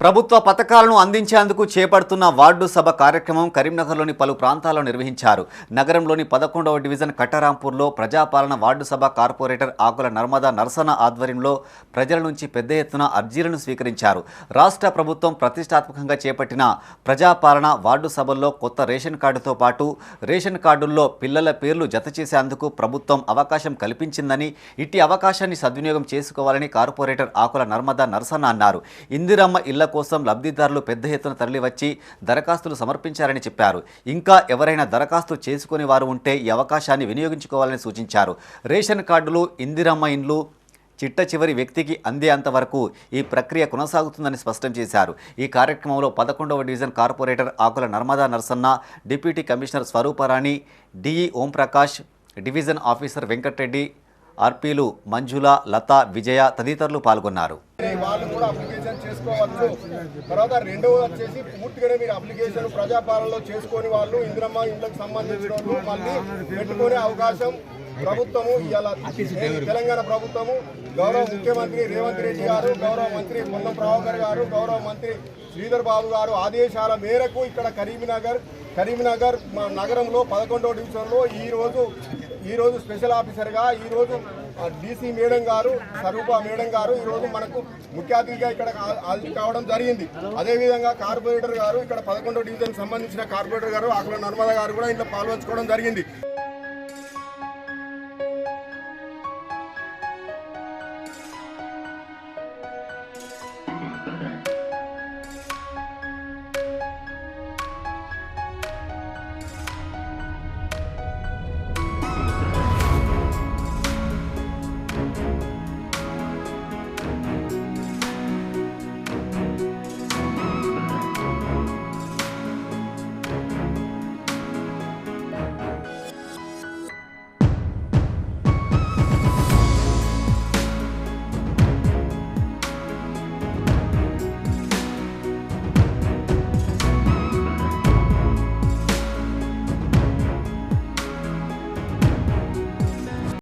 ప్రభుత్వ పథకాలను అందించేందుకు చేపడుతున్న వార్డు సభ కార్యక్రమం కరీంనగర్లోని పలు ప్రాంతాల్లో నిర్వహించారు. నగరంలోని 11వ డివిజన్ కట్టరాంపూర్లో ప్రజాపాలన వార్డు సభ కార్పొరేటర్ ఆకుల నర్మదా నరసన్న ఆధ్వర్యంలో ప్రజల నుంచి పెద్ద ఎత్తున అర్జీలను స్వీకరించారు. రాష్ట్ర ప్రభుత్వం ప్రతిష్టాత్మకంగా చేపట్టిన ప్రజాపాలన వార్డు సభల్లో కొత్త రేషన్ కార్డుతో పాటు రేషన్ కార్డుల్లో పిల్లల పేర్లు జత చేసేందుకు ప్రభుత్వం అవకాశం కల్పించిందని, ఇట్టి అవకాశాన్ని సద్వినియోగం చేసుకోవాలని కార్పొరేటర్ ఆకుల నర్మదా నరసన్న అన్నారు. ఇందిరమ్మ ఇళ్ల కోసం లబ్ధిదారులు పెద్ద ఎత్తున తరలివచ్చి దరఖాస్తులు సమర్పించారని చెప్పారు. ఇంకా ఎవరైనా దరఖాస్తు చేసుకునే వారు ఉంటే ఈ అవకాశాన్ని వినియోగించుకోవాలని సూచించారు. రేషన్ కార్డులు, ఇందిరమ్మ ఇండ్లు చిట్ట చివరి వ్యక్తికి అందేంత వరకు ఈ ప్రక్రియ కొనసాగుతుందని స్పష్టం చేశారు. ఈ కార్యక్రమంలో 11వ division corporator Akula Narmada Narasanna, deputy commissioner Swaruparani, DE Omprakash, division officer Venkatareddy, ఆర్పీలు మంజుల, లత, విజయ తదితరులు పాల్గొన్నారు. వాళ్ళు కూడా అప్లికేషన్ చేసుకోవచ్చు. తర్వాత రెండవ వచ్చేసి పూర్తిగానే మీరు అప్లికేషన్ ప్రజాపాలనలో చేసుకొని వాళ్ళు ఇందిరమ్మ ఇండ్లకు సంబంధించిన వాళ్ళు మళ్ళీ పెట్టుకునే అవకాశం ప్రభుత్వము ఇవాళ తెలంగాణ ప్రభుత్వము గౌరవ ముఖ్యమంత్రి రేవంత్ రెడ్డి గారు, గౌరవ మంత్రి పొన్నం ప్రభాకర్ గారు, గౌరవ మంత్రి శ్రీధర్ బాబు గారు ఆదేశాల మేరకు ఇక్కడ కరీంనగర్ నగరంలో 11వ డివిజన్లో ఈరోజు స్పెషల్ ఆఫీసర్గా ఈరోజు డీసీ మేడం గారు, స్వరూప మేడం గారు ఈరోజు మనకు ముఖ్య అతిథిగా ఇక్కడ హాజరు కావడం జరిగింది. అదేవిధంగా కార్పొరేటర్ గారు, ఇక్కడ 11వ డివిజన్ సంబంధించిన కార్పొరేటర్ గారు ఆకుల నర్మదా గారు కూడా ఇంట్లో పాల్గొంచుకోవడం జరిగింది.